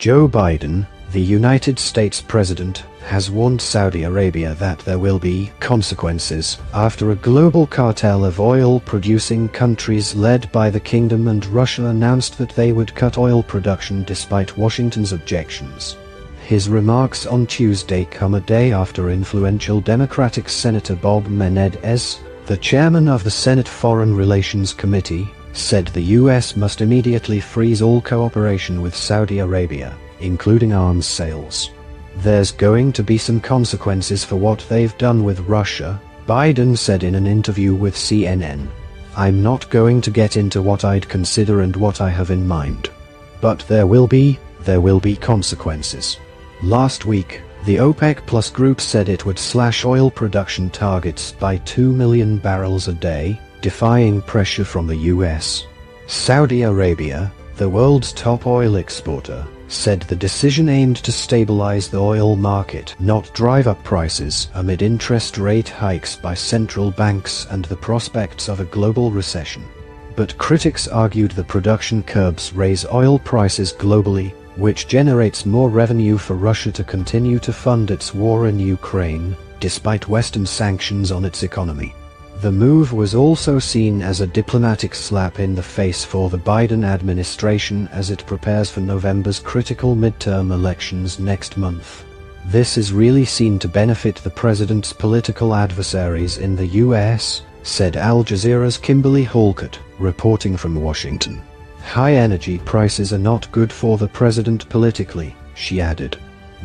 Joe Biden, the United States President, has warned Saudi Arabia that there will be consequences after a global cartel of oil-producing countries led by the Kingdom and Russia announced that they would cut oil production despite Washington's objections. His remarks on Tuesday come a day after influential Democratic Senator Bob Menendez, the chairman of the Senate Foreign Relations Committee, said the U.S. must immediately freeze all cooperation with Saudi Arabia, including arms sales. There's going to be some consequences for what they've done with Russia, Biden said in an interview with CNN. I'm not going to get into what I'd consider and what I have in mind. But there will be consequences. Last week, the OPEC Plus group said it would slash oil production targets by 2 million barrels a day, defying pressure from the US. Saudi Arabia, the world's top oil exporter, said the decision aimed to stabilize the oil market, not drive up prices amid interest rate hikes by central banks and the prospects of a global recession. But critics argued the production curbs raise oil prices globally, which generates more revenue for Russia to continue to fund its war in Ukraine, despite Western sanctions on its economy. The move was also seen as a diplomatic slap in the face for the Biden administration as it prepares for November's critical midterm elections next month. This is really seen to benefit the president's political adversaries in the US, said Al Jazeera's Kimberly Halkett, reporting from Washington. High energy prices are not good for the president politically, she added.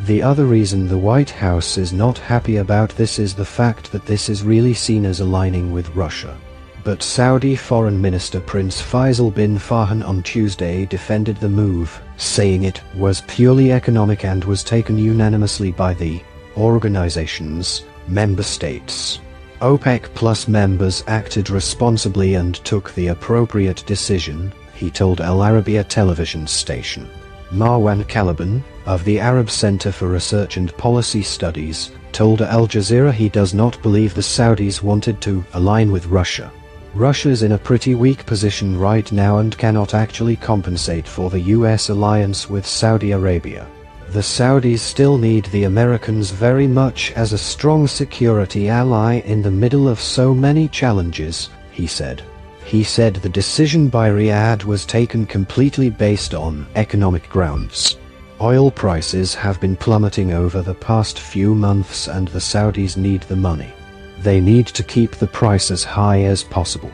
The other reason the White House is not happy about this is the fact that this is really seen as aligning with Russia. But Saudi Foreign Minister Prince Faisal bin Farhan on Tuesday defended the move, saying it was purely economic and was taken unanimously by the organization's member states. OPEC Plus members acted responsibly and took the appropriate decision, he told Al Arabiya television station. Marwan Caliban, of the Arab Center for Research and Policy Studies, told Al Jazeera he does not believe the Saudis wanted to align with Russia. Russia's in a pretty weak position right now and cannot actually compensate for the US alliance with Saudi Arabia. The Saudis still need the Americans very much as a strong security ally in the middle of so many challenges, he said. He said the decision by Riyadh was taken completely based on economic grounds. Oil prices have been plummeting over the past few months and the Saudis need the money. They need to keep the price as high as possible.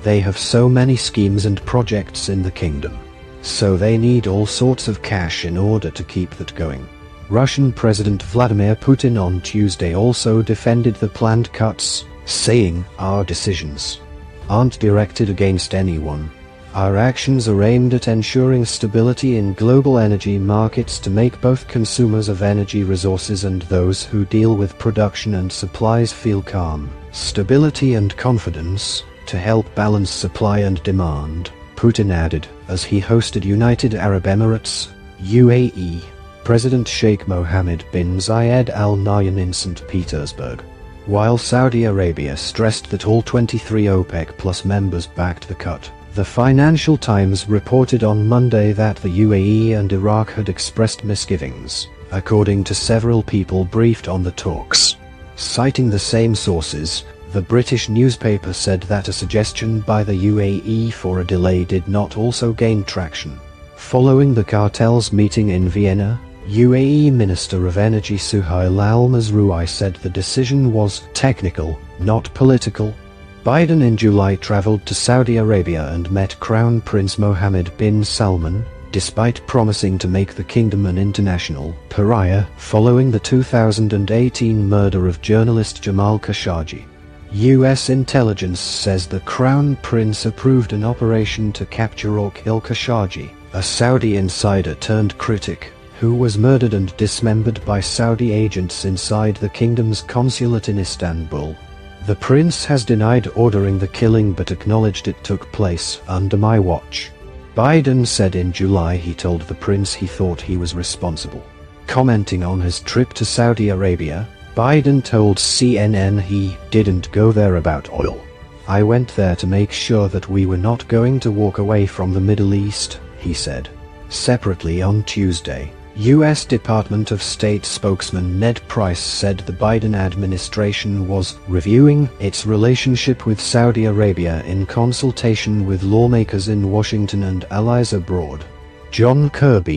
They have so many schemes and projects in the kingdom. So they need all sorts of cash in order to keep that going. Russian President Vladimir Putin on Tuesday also defended the planned cuts, saying, "Our decisions aren't directed against anyone. Our actions are aimed at ensuring stability in global energy markets to make both consumers of energy resources and those who deal with production and supplies feel calm, stability and confidence, to help balance supply and demand," Putin added, as he hosted United Arab Emirates, UAE, President Sheikh Mohammed bin Zayed Al Nahyan in St. Petersburg. While Saudi Arabia stressed that all 23 OPEC Plus members backed the cut, the Financial Times reported on Monday that the UAE and Iraq had expressed misgivings, according to several people briefed on the talks. Citing the same sources, the British newspaper said that a suggestion by the UAE for a delay did not also gain traction. Following the cartel's meeting in Vienna, UAE Minister of Energy Suhail Al-Mazroui said the decision was technical, not political. Biden in July traveled to Saudi Arabia and met Crown Prince Mohammed bin Salman, despite promising to make the kingdom an international pariah following the 2018 murder of journalist Jamal Khashoggi. U.S. intelligence says the Crown Prince approved an operation to capture or kill Khashoggi, a Saudi insider turned critic, who was murdered and dismembered by Saudi agents inside the kingdom's consulate in Istanbul. The prince has denied ordering the killing but acknowledged it took place under my watch. Biden said in July he told the prince he thought he was responsible. Commenting on his trip to Saudi Arabia, Biden told CNN he didn't go there about oil. "I went there to make sure that we were not going to walk away from the Middle East," he said. Separately on Tuesday, U.S. Department of State spokesman Ned Price said the Biden administration was reviewing its relationship with Saudi Arabia in consultation with lawmakers in Washington and allies abroad. John Kirby,